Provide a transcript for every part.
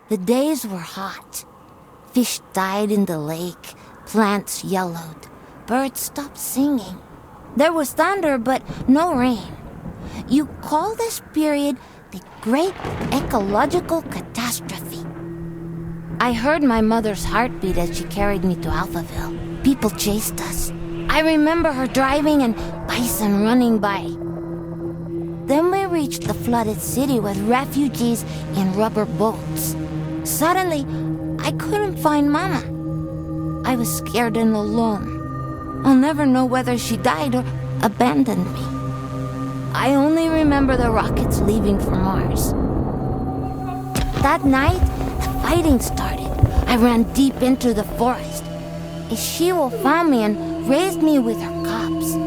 The days were hot. Fish died in the lake, plants yellowed, birds stopped singing. There was thunder, but no rain. You call this period the Great Ecological Catastrophe. I heard my mother's heartbeat as she carried me to Alphaville. People chased us. I remember her driving and bison running by. Then we reached the flooded city with refugees in rubber boats. Suddenly, I couldn't find Mama. I was scared and alone. I'll never know whether she died or abandoned me. I only remember the rockets leaving for Mars. That night, the fighting started. I ran deep into the forest. A she-wolf found me and raised me with her cubs.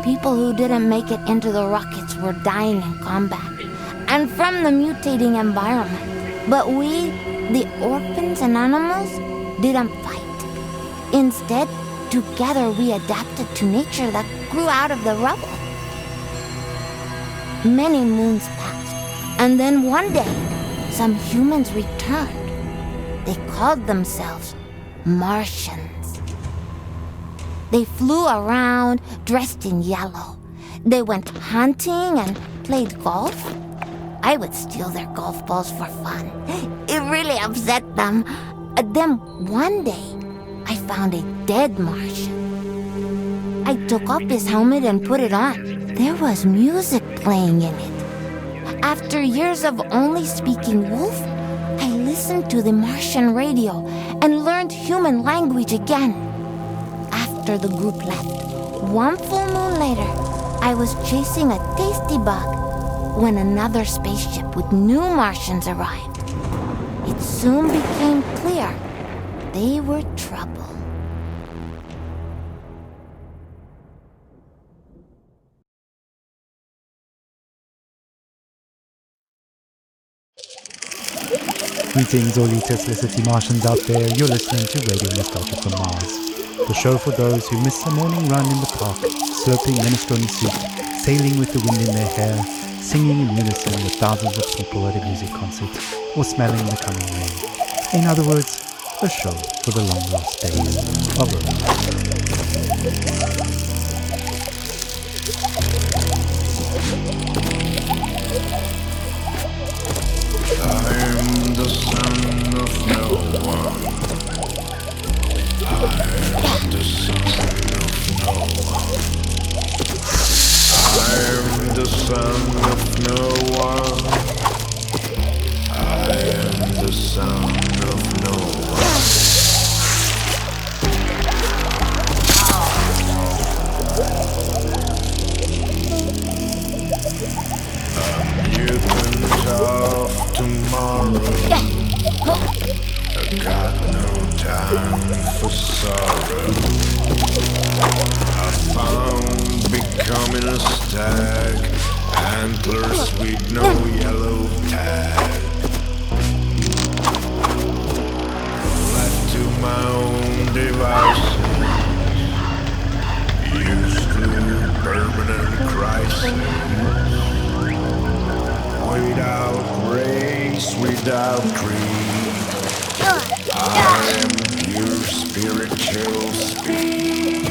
People who didn't make it into the rockets were dying in combat and from the mutating environment. But we, the orphans and animals, didn't fight. Instead, together we adapted to nature that grew out of the rubble. Many moons passed, and then one day, some humans returned. They called themselves Martians. They flew around dressed in yellow. They went hunting and played golf. I would steal their golf balls for fun. It really upset them. Then one day, I found a dead Martian. I took off his helmet and put it on. There was music playing in it. After years of only speaking wolf, I listened to the Martian radio and learned human language again. After the group left, one full moon later, I was chasing a tasty bug when another spaceship with new Martians arrived. It soon became clear they were trouble. Greetings, all you Tesla City Martians out there. You're listening to Radio Nostalgia from Mars, the show for those who miss the morning run in the park, slurping minestrone soup, sailing with the wind in their hair, singing in unison with thousands of people at a music concert, or smelling the coming rain. In other words, a show for the long lost days of Earth. I'm the son of no one. I'm the son of no one. I'm the son of no one. I am the son of no one. A mutant of tomorrow. I got no time for sorrow. I found becoming a stag, antlers with no yellow tag. Left to my own devices, used to permanent crisis. Without race, without creed, I am pure spiritual speed.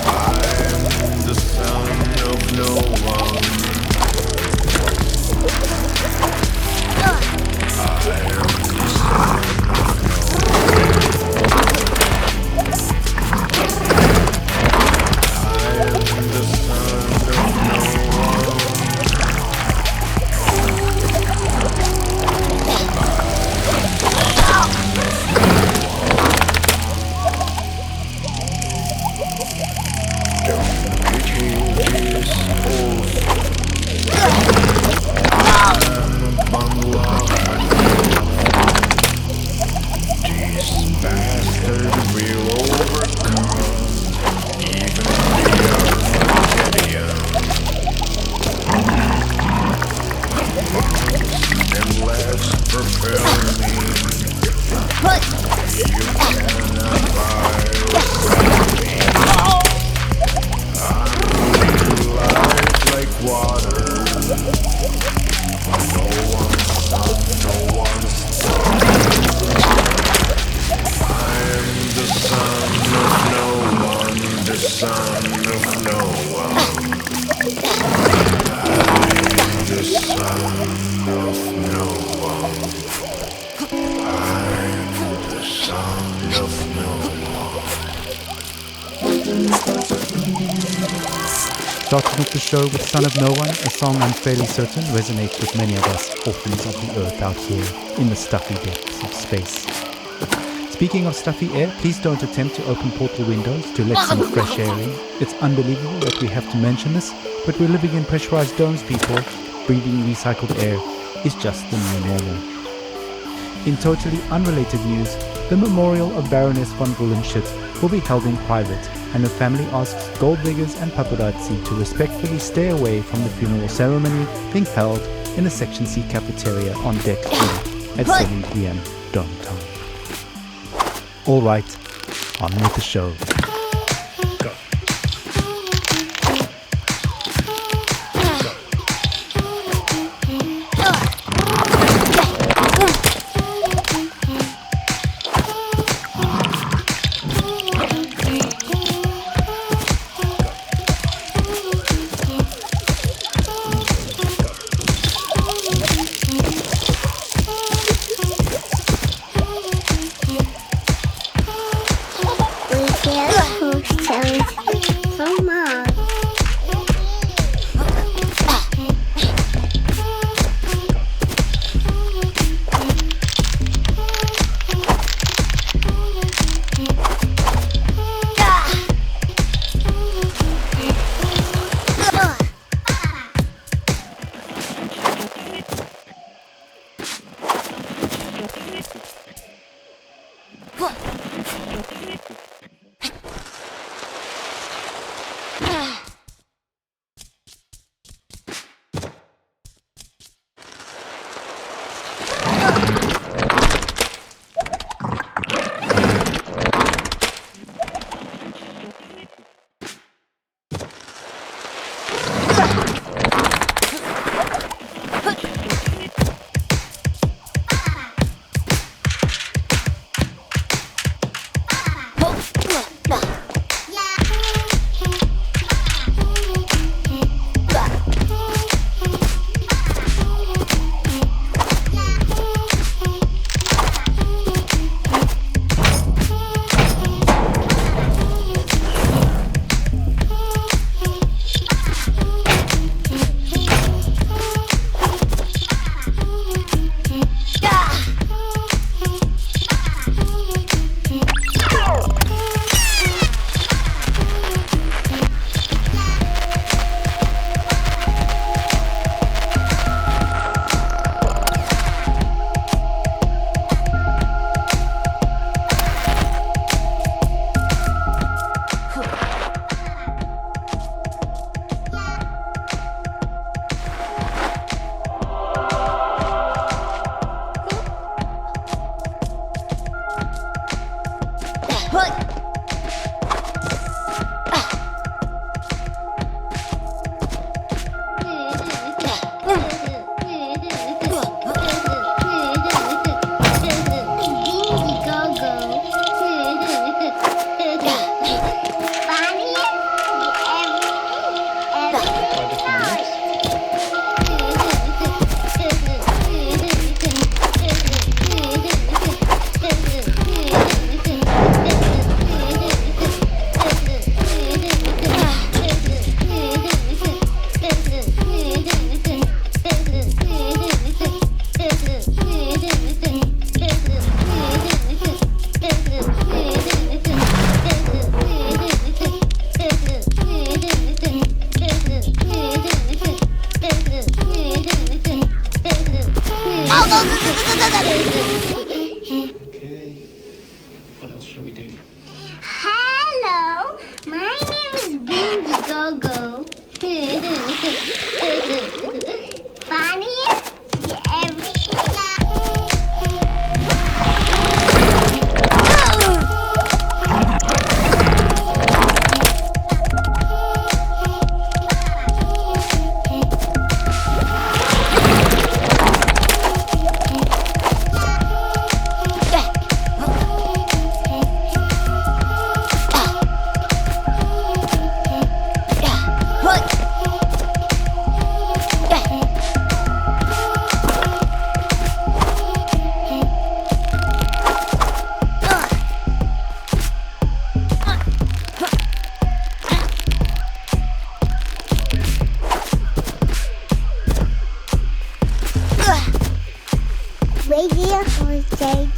I am the son of no one. son of no one. I'm the son of no one. I'm the son of no one. Starting off the show with Son of No One, a song I'm fairly certain resonates with many of us orphans of the earth out here in the stuffy depths of space. Speaking of stuffy air, please don't attempt to open portal windows to let some fresh air in. It's unbelievable that we have to mention this, but we're living in pressurized domes, people. Breathing recycled air is just the new normal. In totally unrelated news, the memorial of Baroness von Bullenshit will be held in private, and her family asks gold diggers and paparazzi to respectfully stay away from the funeral ceremony being held in the Section C cafeteria on deck 3 at 7 p.m. dome time. All right, on with the show. Go. Hello, my name is Bingy Go-Go. Funniest every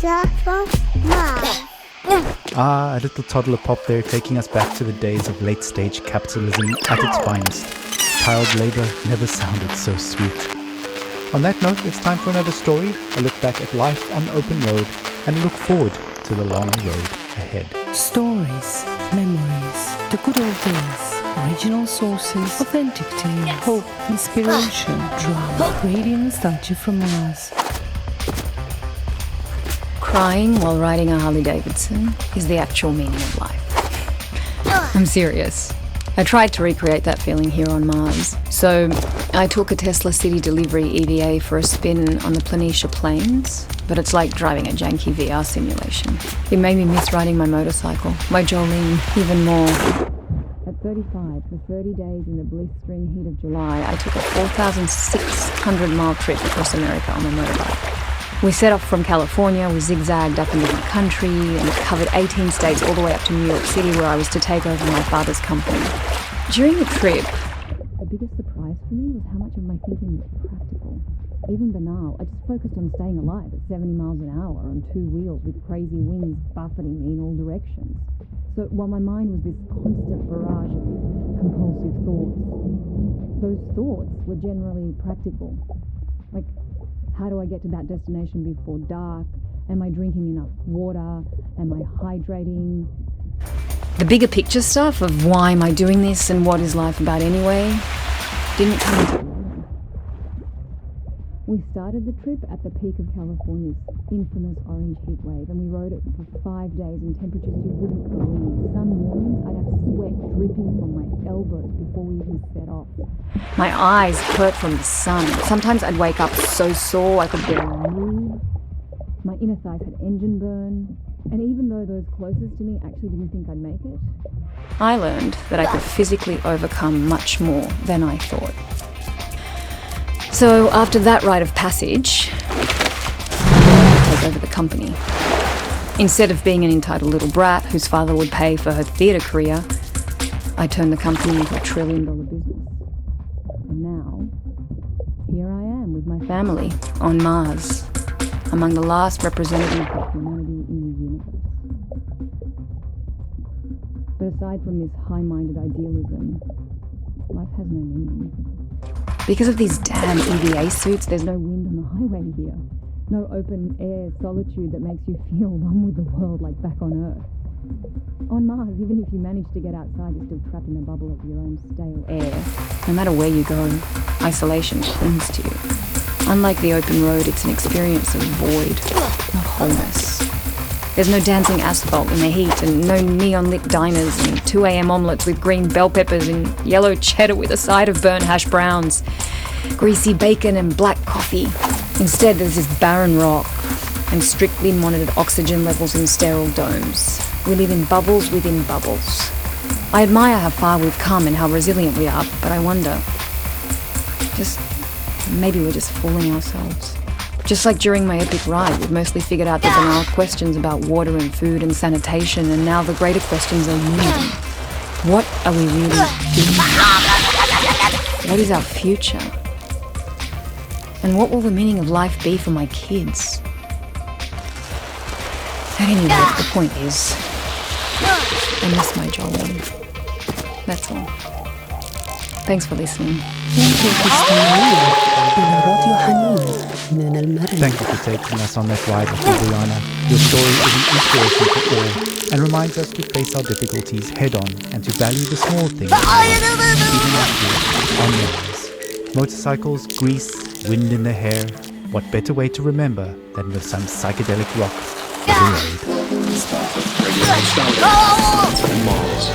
Doctor from Mars. Ah, a little toddler pop there, taking us back to the days of late-stage capitalism at its finest. Child labor never sounded so sweet. On that note, it's time for another story, a look back at life on the open road, and a look forward to the long road ahead. Stories, memories, the good old days, original sources, authentic tales, hope, inspiration, drama, radiant nostalgia from Mars. Crying while riding a Harley Davidson is the actual meaning of life. I'm serious. I tried to recreate that feeling here on Mars. So I took a Tesla City Delivery EVA for a spin on the Planitia Plains, but it's like driving a janky VR simulation. It made me miss riding my motorcycle, my Jolene, even more. At 35, for 30 days in the blistering heat of July, I took a 4,600-mile trip across America on my motorbike. We set off from California, we zigzagged up and down the country, and it covered 18 states all the way up to New York City, where I was to take over my father's company. During the trip, the biggest surprise for me was how much of my thinking was practical. Even banal, I just focused on staying alive at 70 miles an hour on two wheels with crazy winds buffeting me in all directions. So while my mind was this constant barrage of compulsive thoughts, those thoughts were generally practical. Like, how do I get to that destination before dark? Am I drinking enough water? Am I hydrating? The bigger picture stuff of why am I doing this and what is life about anyway didn't come into play. We started the trip at the peak of California's infamous orange heat wave, and we rode it for 5 days in temperatures you wouldn't believe. Some mornings I'd have sweat dripping from my elbows before we even set off. My eyes hurt from the sun. Sometimes I'd wake up so sore I could barely move. My inner thighs had engine burn. And even though those closest to me actually didn't think I'd make it, I learned that I could physically overcome much more than I thought. So after that rite of passage, I take over the company. Instead of being an entitled little brat whose father would pay for her theatre career, I turned the company into $1 trillion business. And now, here I am with my family on Mars, among the last representatives of humanity in the universe. But aside from this high-minded idealism, life has no meaning. Because of these damn EVA suits, there's no wind on the highway here. No open-air solitude that makes you feel one with the world like back on Earth. On Mars, even if you manage to get outside, you're still trapped in a bubble of your own stale air. No matter where you go, isolation clings to you. Unlike the open road, it's an experience of void, not wholeness. There's no dancing asphalt in the heat, and no neon-lit diners and 2 a.m. omelettes with green bell peppers and yellow cheddar with a side of burnt hash browns, greasy bacon and black coffee. Instead, there's this barren rock and strictly monitored oxygen levels in sterile domes. We live in bubbles within bubbles. I admire how far we've come and how resilient we are, but I wonder, maybe we're just fooling ourselves. Just like during my epic ride, we've mostly figured out the banal questions about water and food and sanitation, and now the greater questions are looming. What are we really doing? What is our future? And what will the meaning of life be for my kids? At any rate, the point is, I miss my Jolene. That's all. Thanks for listening. Thank you for taking us on that ride with you, Brianna. Your story is an inspiration to all and reminds us to face our difficulties head on and to value the small things, even up here on Mars. Motorcycles, grease, wind in the hair. What better way to remember than with some psychedelic rock for the road? Mars.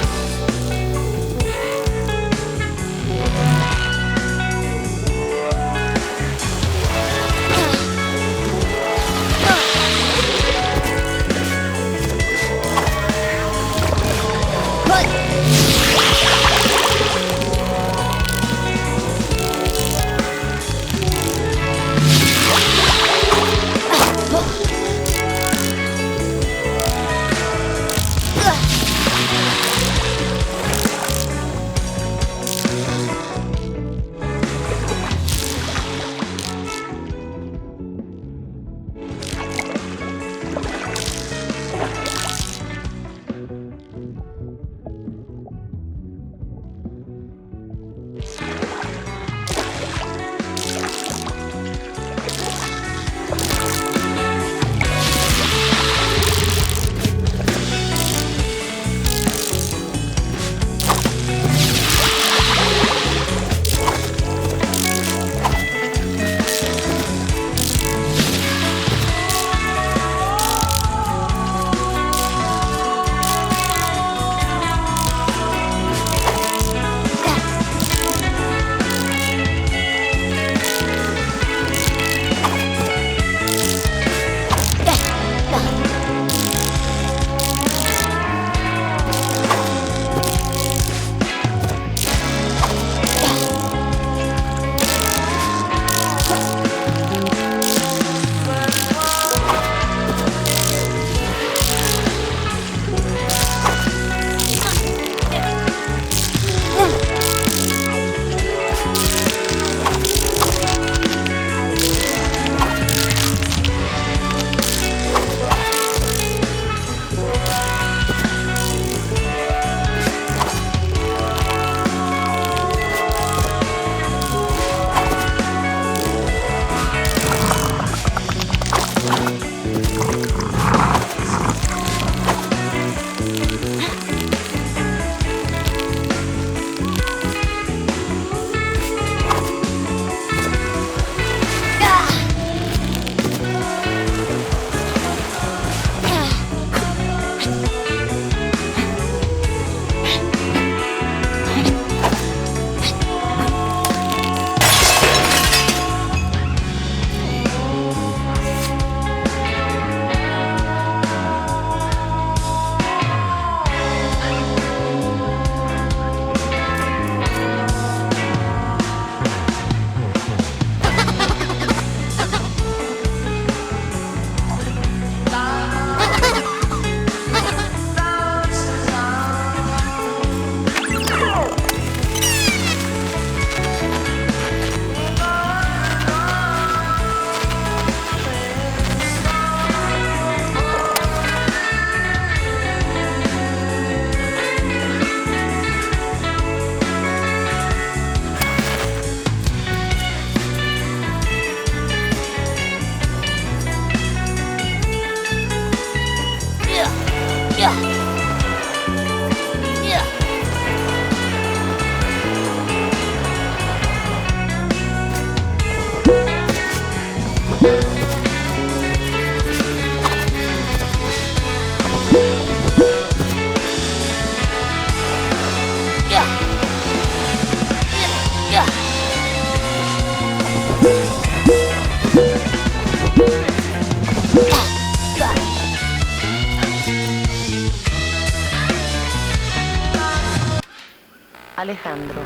Alejandro.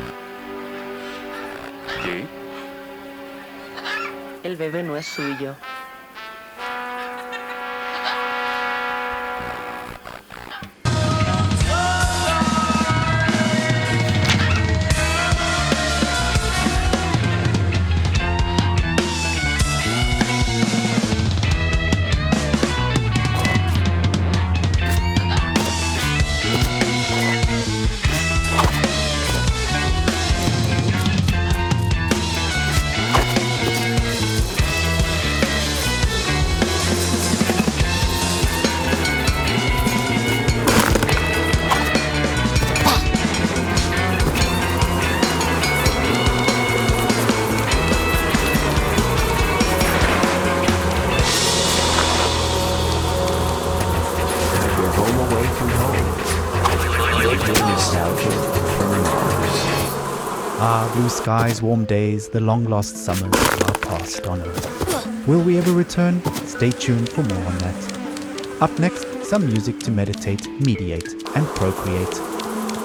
¿Qué? El bebé no es suyo. Blue skies, warm days, the long-lost summers are past on Earth. Will we ever return? Stay tuned for more on that. Up next, some music to meditate, mediate, and procreate.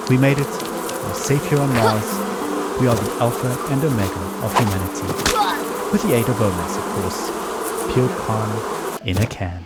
We made it. We're safe here on Mars. We are the alpha and omega of humanity. With the aid of romance, of course. Pure calm in a can.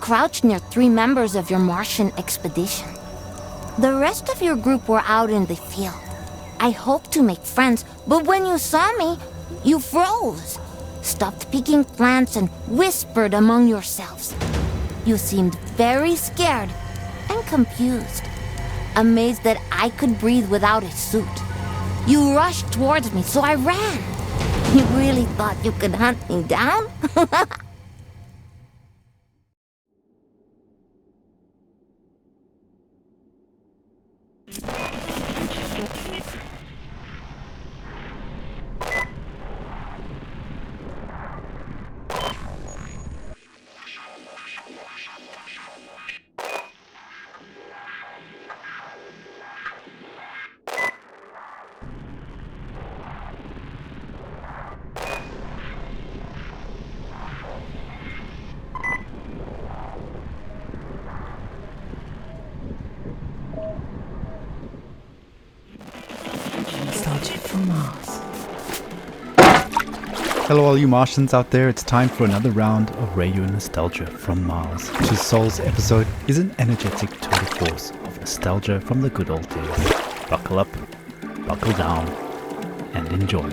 crouched near 3 members of your Martian expedition. The rest of your group were out in the field. I hoped to make friends, but when you saw me, you froze, stopped picking plants, and whispered among yourselves. You seemed very scared and confused, amazed that I could breathe without a suit. You rushed towards me, so I ran. You really thought you could hunt me down? Nostalgia from Mars. Hello all you Martians out there, it's time for another round of Radio Nostalgia from Mars. This Soul's episode is an energetic tour de force of nostalgia from the good old days. Buckle up, buckle down, and enjoy.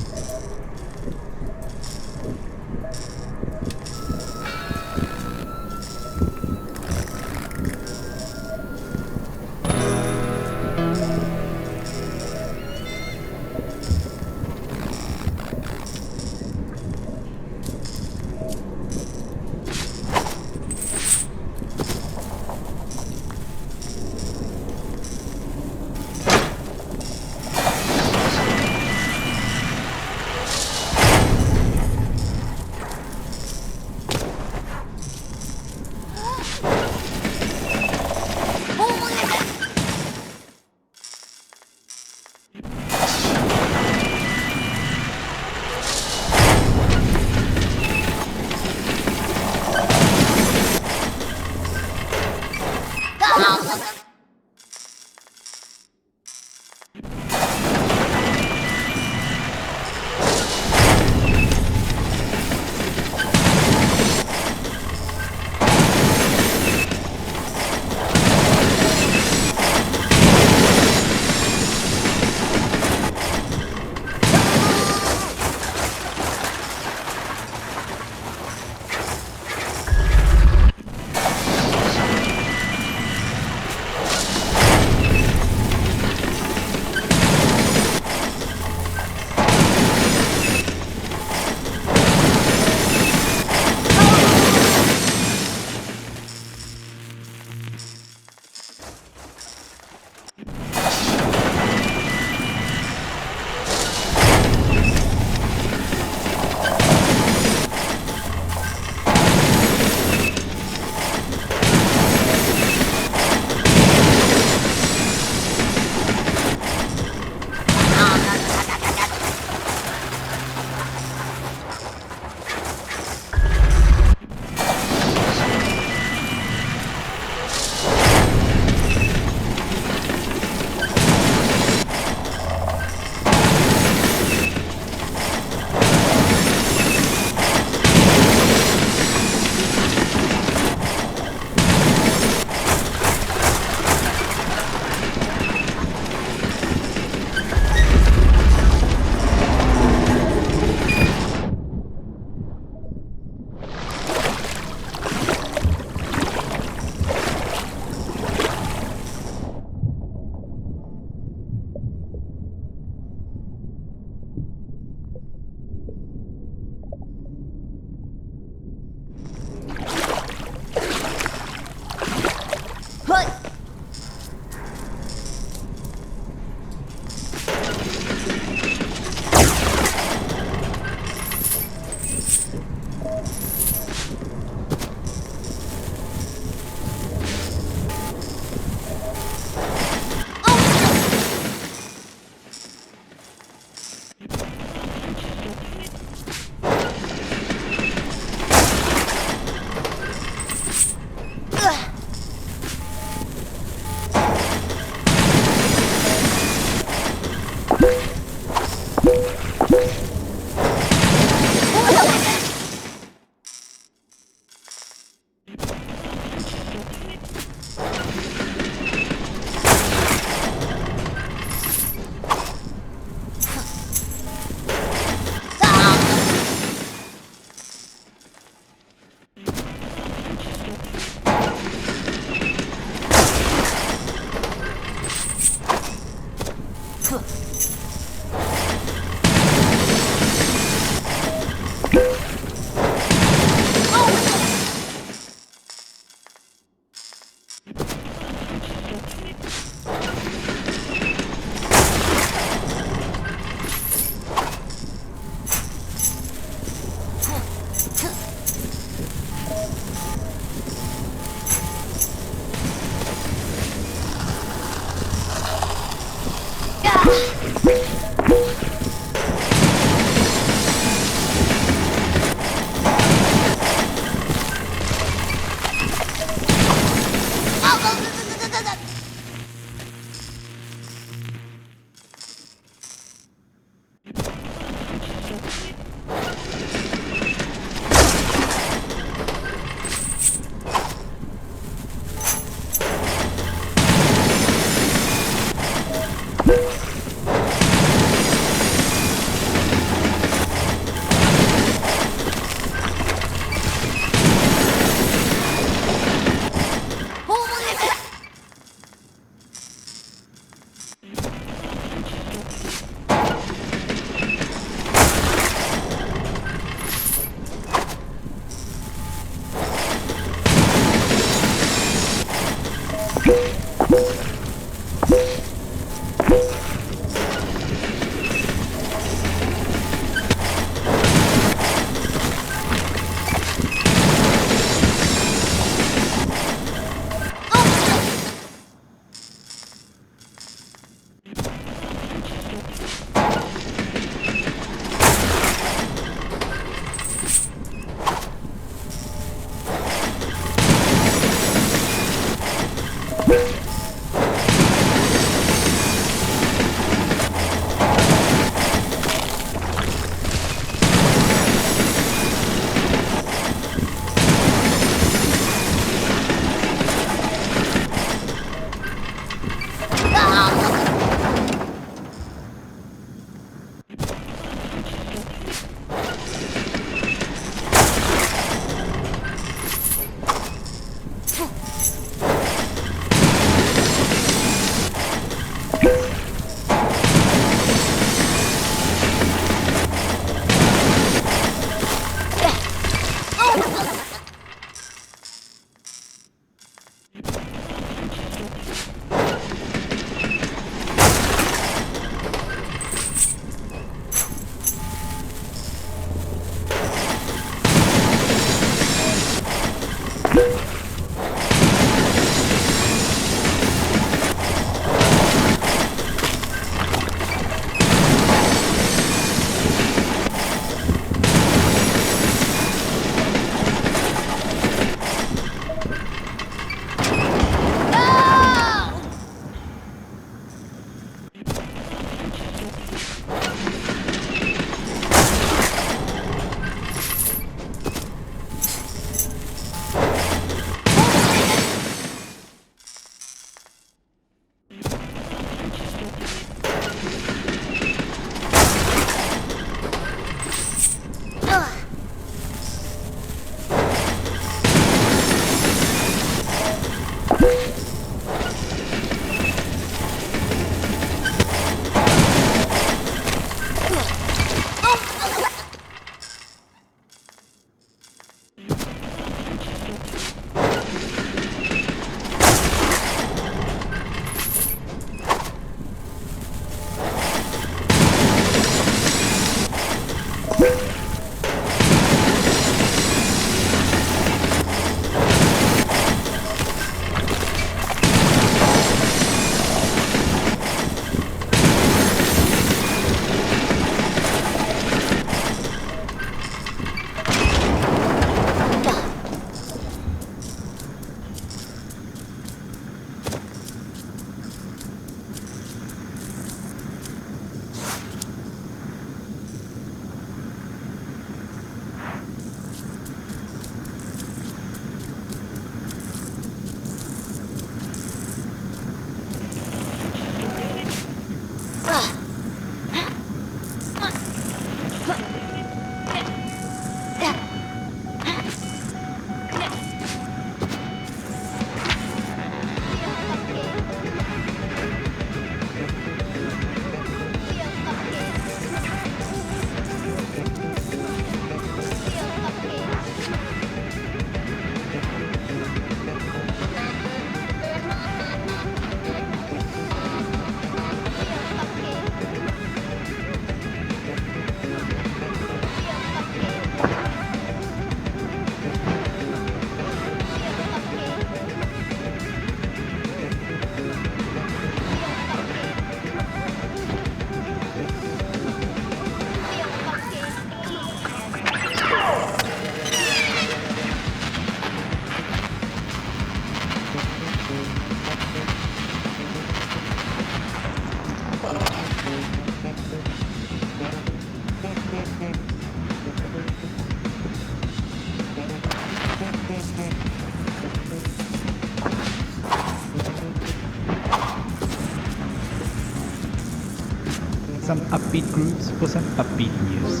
some upbeat grooves for some upbeat news.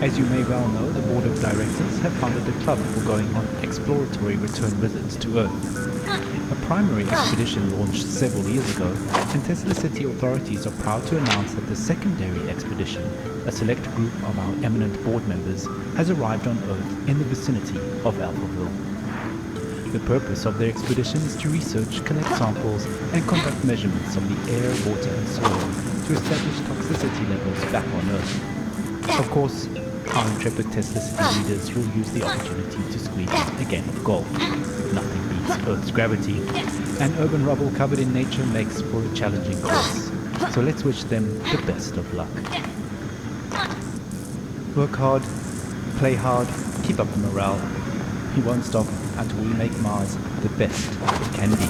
As you may well know, the board of directors have founded a club for going on exploratory return visits to Earth. A primary expedition launched several years ago, and Tesla City authorities are proud to announce that the secondary expedition, a select group of our eminent board members, has arrived on Earth in the vicinity of Alphaville. The purpose of their expedition is to research, collect samples, and conduct measurements of the air, water, and soil to establish toxicity levels back on Earth. Of course, our intrepid Tesla City leaders will use the opportunity to squeeze a game of golf. Nothing beats Earth's gravity, and urban rubble covered in nature makes for a challenging course. So let's wish them the best of luck. Work hard, play hard, keep up the morale. We won't stop until we make Mars the best it can be.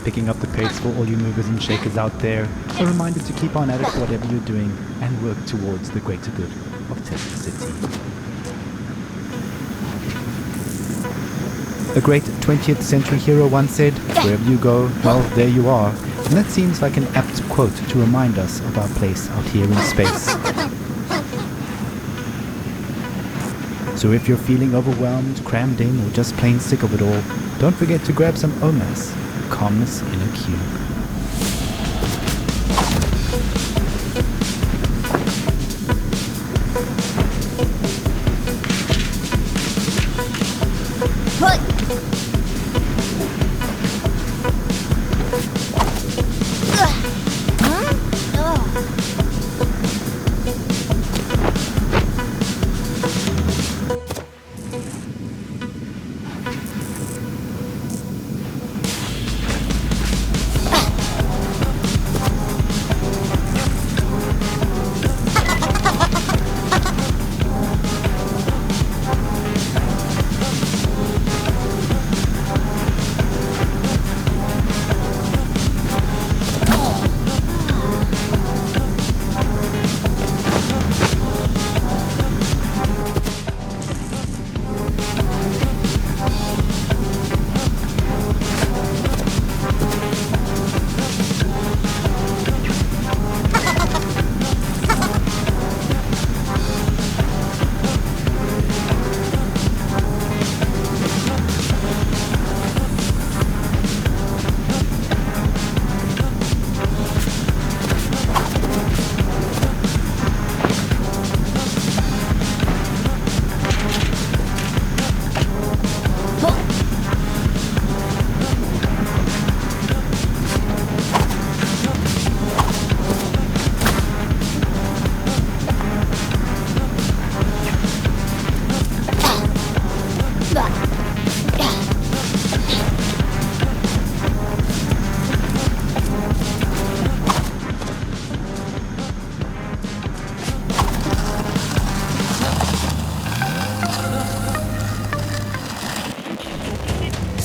Picking up the pace for all you movers and shakers out there, a reminder to keep on at it whatever you're doing and work towards the greater good of Tesla City. A great 20th century hero once said, "Wherever you go, well, there you are." And that seems like an apt quote to remind us of our place out here in space. So if you're feeling overwhelmed, crammed in, or just plain sick of it all, don't forget to grab some OMAS, calmness in a cube.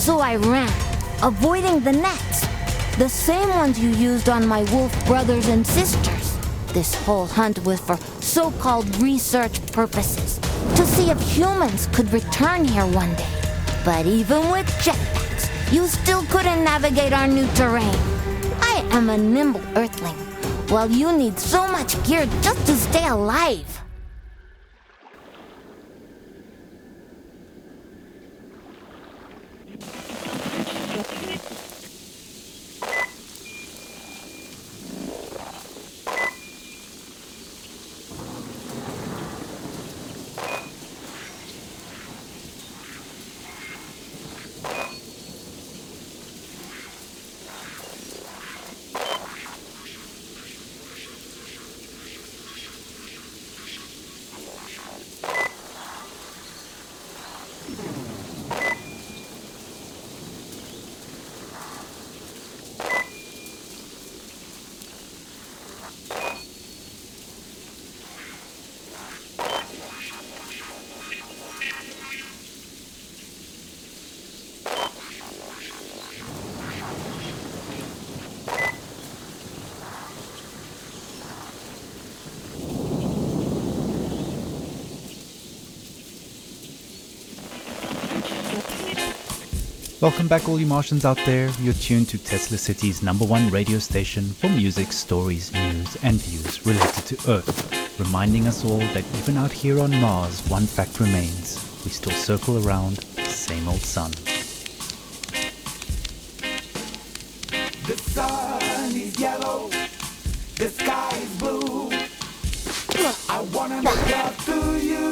So I ran, avoiding the nets. The same ones you used on my wolf brothers and sisters. This whole hunt was for so-called research purposes, to see if humans could return here one day. But even with jetpacks, you still couldn't navigate our new terrain. I am a nimble earthling, while you need so much gear just to stay alive. Welcome back, all you Martians out there. You're tuned to Tesla City's #1 radio station for music, stories, news, and views related to Earth, reminding us all that even out here on Mars, one fact remains: we still circle around the same old sun. The sun is yellow, the sky is blue. I wanna look up to you.